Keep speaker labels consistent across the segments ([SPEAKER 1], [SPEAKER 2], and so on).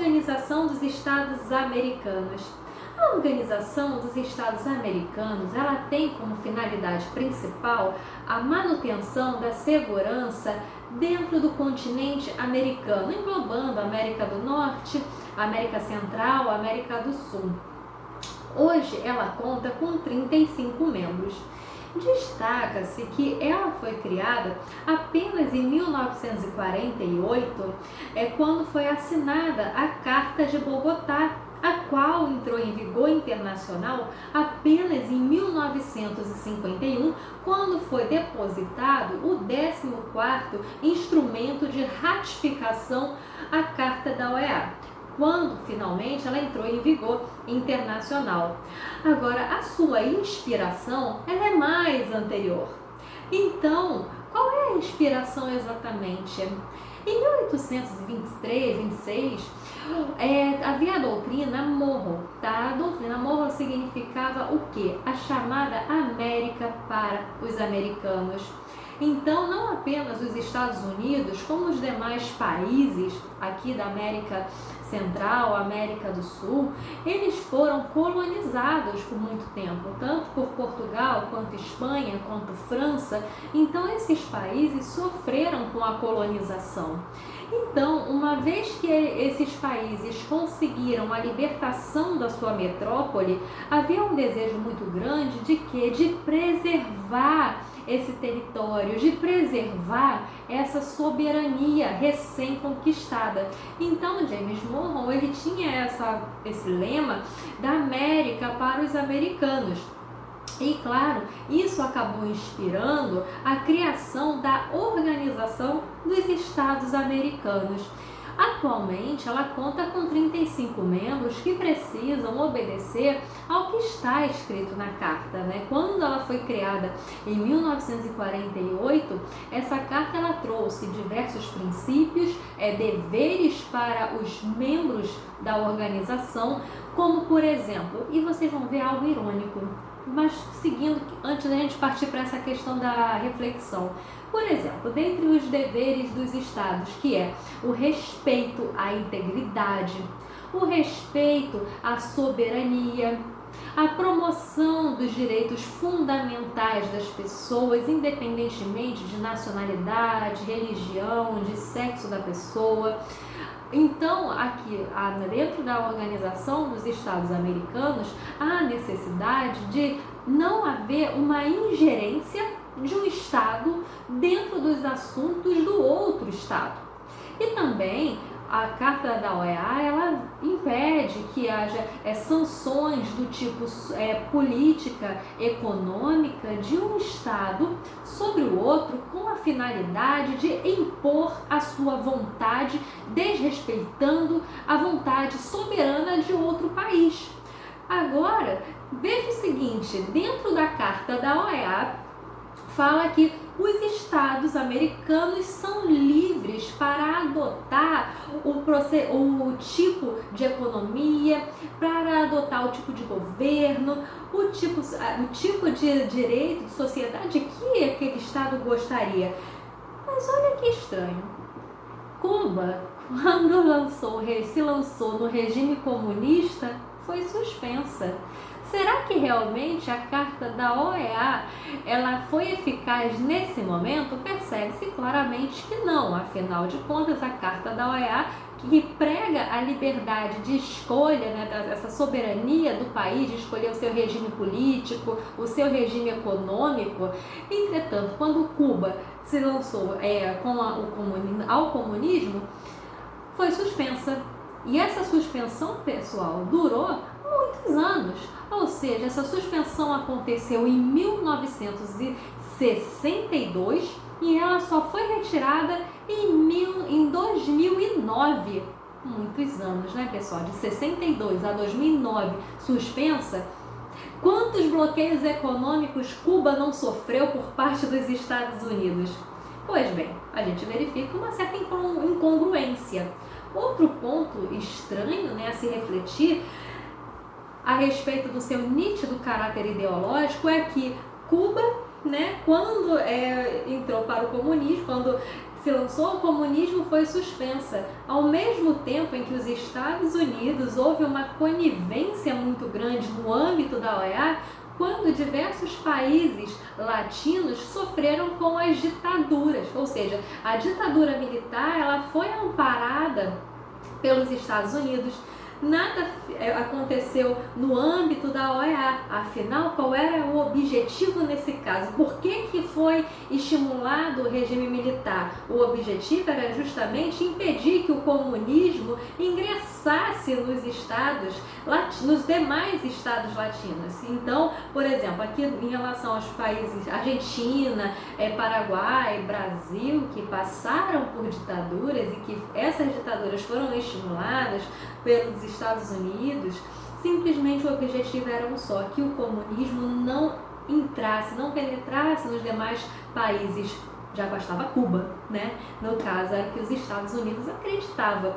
[SPEAKER 1] Organização dos Estados Americanos. A Organização dos Estados Americanos, ela tem como finalidade principal a manutenção da segurança dentro do continente americano, englobando a América do Norte, a América Central, a América do Sul. Hoje ela conta com 35 membros. Destaca-se que ela foi criada apenas em 1948, quando foi assinada a Carta de Bogotá, a qual entrou em vigor internacional apenas em 1951, quando foi depositado o 14º instrumento de ratificação à Carta da OEA, quando finalmente ela entrou em vigor internacional. Agora, a sua inspiração ela é mais anterior. Então, qual é a inspiração exatamente? Em 1823-26, havia a doutrina Monroe, tá? A doutrina Monroe significava o quê? A chamada América para os americanos. Então, não apenas os Estados Unidos, como os demais países aqui da América Central, América do Sul, eles foram colonizados por muito tempo, tanto por Portugal, quanto Espanha, quanto França. Então, esses países sofreram com a colonização. Então, uma vez que esses países conseguiram a libertação da sua metrópole, havia um desejo muito grande de quê? De preservar esse território, de preservar essa soberania recém-conquistada. Então, James Monroe, ele tinha esse lema da América para os americanos. E, claro, isso acabou inspirando a criação da Organização dos Estados Americanos. Atualmente, ela conta com 35 membros que precisam obedecer ao que está escrito na Carta, né? Quando ela foi criada em 1948, essa Carta ela trouxe diversos princípios, deveres para os membros da organização, como por exemplo, e vocês vão ver algo irônico, mas seguindo, antes da gente partir para essa questão da reflexão. Por exemplo, dentre os deveres dos estados, que é o respeito à integridade, o respeito à soberania, a promoção dos direitos fundamentais das pessoas, independentemente de nacionalidade, religião, de sexo da pessoa. Então, aqui, dentro da Organização dos Estados Americanos, há a necessidade de não haver uma ingerência de um Estado dentro dos assuntos do outro Estado. E também a Carta da OEA, ela impede que haja sanções do tipo política econômica de um Estado sobre o outro com a finalidade de impor a sua vontade, desrespeitando a vontade soberana de outro país. Agora, veja o seguinte, dentro da Carta da OEA, fala que os estados americanos são livres para adotar o tipo de economia, para adotar o tipo de governo, o tipo de direito, de sociedade que aquele estado gostaria. Mas olha que estranho, Cuba, quando se lançou no regime comunista, foi suspensa. Será que realmente a Carta da OEA ela foi eficaz nesse momento? Percebe-se claramente que não. Afinal de contas, a Carta da OEA, que prega a liberdade de escolha, né, essa soberania do país de escolher o seu regime político, o seu regime econômico. Entretanto, quando Cuba se lançou ao comunismo, foi suspensa. E essa suspensão, pessoal, durou muitos anos. Ou seja, essa suspensão aconteceu em 1962 e ela só foi retirada em 2009. Muitos anos, né, pessoal? De 62 a 2009 suspensa. Quantos bloqueios econômicos Cuba não sofreu por parte dos Estados Unidos? Pois bem, a gente verifica uma certa incongruência. Outro ponto estranho, né, a se refletir a respeito do seu nítido caráter ideológico é que Cuba, né, quando entrou para o comunismo, quando se lançou, o comunismo foi suspensa. Ao mesmo tempo em que os Estados Unidos houve uma conivência muito grande no âmbito da OEA, quando diversos países latinos sofreram com as ditaduras, ou seja, a ditadura militar ela foi amparada pelos Estados Unidos. Nada aconteceu no âmbito da OEA. Afinal, qual era o objetivo nesse caso? Por que foi estimulado o regime militar? O objetivo era justamente impedir que o comunismo ingressasse nos estados, nos demais estados latinos. Então, por exemplo, aqui em relação aos países Argentina, Paraguai, Brasil, que passaram por ditaduras e que essas ditaduras foram estimuladas pelos Estados Unidos, simplesmente o objetivo era um só, que o comunismo não entrasse, não penetrasse nos demais países. Já bastava Cuba, né? No caso, era que os Estados Unidos acreditavam.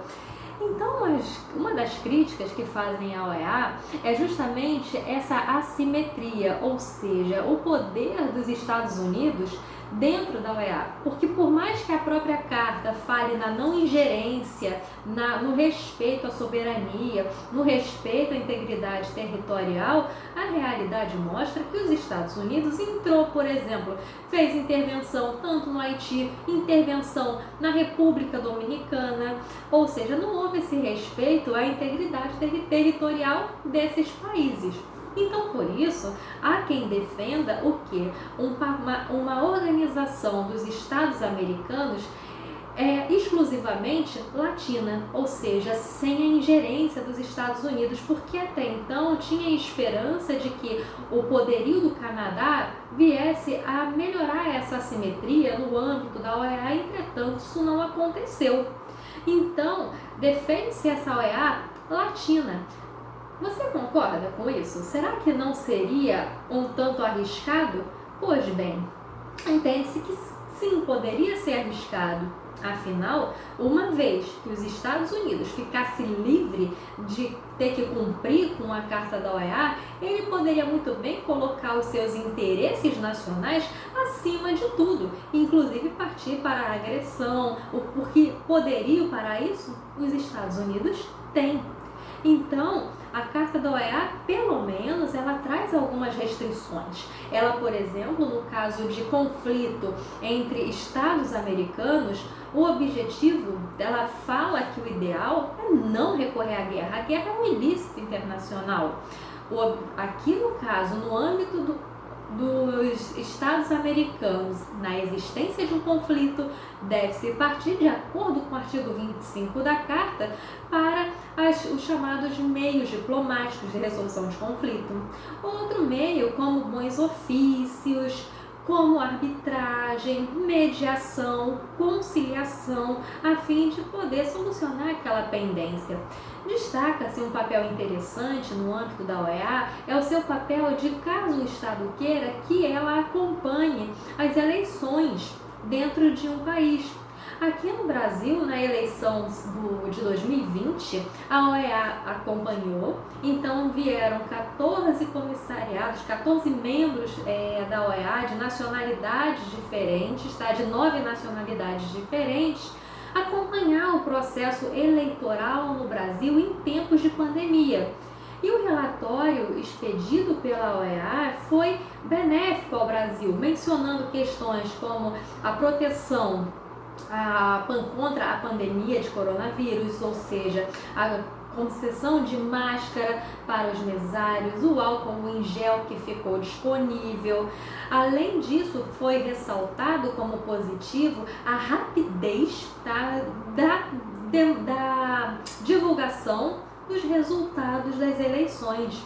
[SPEAKER 1] Então, uma das críticas que fazem à OEA é justamente essa assimetria, ou seja, o poder dos Estados Unidos dentro da OEA, porque por mais que a própria carta fale na não ingerência, no respeito à soberania, no respeito à integridade territorial, a realidade mostra que os Estados Unidos entrou, por exemplo, fez intervenção tanto no Haiti, intervenção na República Dominicana, ou seja, não houve esse respeito à integridade territorial desses países. Então, por isso, há quem defenda o quê? Uma organização dos Estados americanos exclusivamente latina, ou seja, sem a ingerência dos Estados Unidos, porque até então tinha esperança de que o poderio do Canadá viesse a melhorar essa assimetria no âmbito da OEA, entretanto, isso não aconteceu. Então, defende-se essa OEA latina. Você concorda com isso? Será que não seria um tanto arriscado? Pois bem, entende-se que sim, poderia ser arriscado. Afinal, uma vez que os Estados Unidos ficasse livre de ter que cumprir com a Carta da OEA, ele poderia muito bem colocar os seus interesses nacionais acima de tudo, inclusive partir para a agressão, porque poderio para isso os Estados Unidos têm. Então, a Carta da OEA, pelo menos, ela traz algumas restrições. Ela, por exemplo, no caso de conflito entre Estados americanos, o objetivo, ela fala que o ideal é não recorrer à guerra. A guerra é um ilícito internacional. Aqui, no caso, no âmbito dos Estados americanos, na existência de um conflito, deve-se partir, de acordo com o artigo 25 da Carta, para os chamados meios diplomáticos de resolução de conflito. Outro meio, como bons ofícios, como arbitragem, mediação, conciliação, a fim de poder solucionar aquela pendência. Destaca-se um papel interessante no âmbito da OEA, é o seu papel de, caso o Estado queira, que ela acompanhe as eleições dentro de um país. Aqui no Brasil, na eleição de 2020, a OEA acompanhou, então vieram 14 comissariados, 14 membros da OEA de nacionalidades diferentes, tá? De 9 nacionalidades diferentes, acompanhar o processo eleitoral no Brasil em tempos de pandemia. E o relatório expedido pela OEA foi benéfico ao Brasil, mencionando questões como a proteção contra a pandemia de coronavírus, ou seja, a concessão de máscara para os mesários, o álcool em gel que ficou disponível. Além disso, foi ressaltado como positivo a rapidez da divulgação dos resultados das eleições.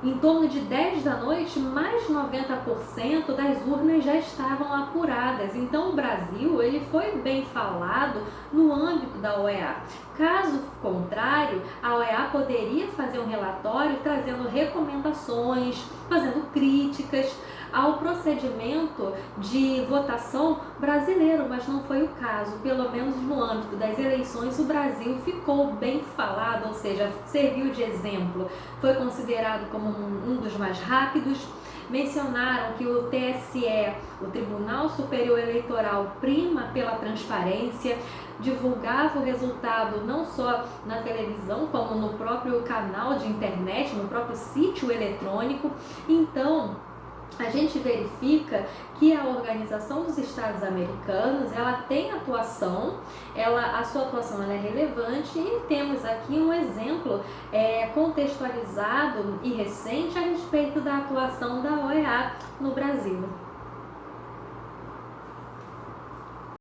[SPEAKER 1] Em torno de 10 da noite, mais de 90% das urnas já estavam apuradas. Então, o Brasil ele foi bem falado no âmbito da OEA. Caso contrário, a OEA poderia fazer um relatório trazendo recomendações, fazendo críticas ao procedimento de votação brasileiro, mas não foi o caso. Pelo menos no âmbito das eleições, o Brasil ficou bem falado, ou seja, serviu de exemplo. Foi considerado como um dos mais rápidos, mencionaram que o TSE, o Tribunal Superior Eleitoral, prima pela transparência, divulgava o resultado não só na televisão, como no próprio canal de internet, no próprio sítio eletrônico. Então, a gente verifica que a Organização dos Estados Americanos, ela tem atuação, a sua atuação ela é relevante, e temos aqui um exemplo contextualizado e recente a respeito da atuação da OEA no Brasil.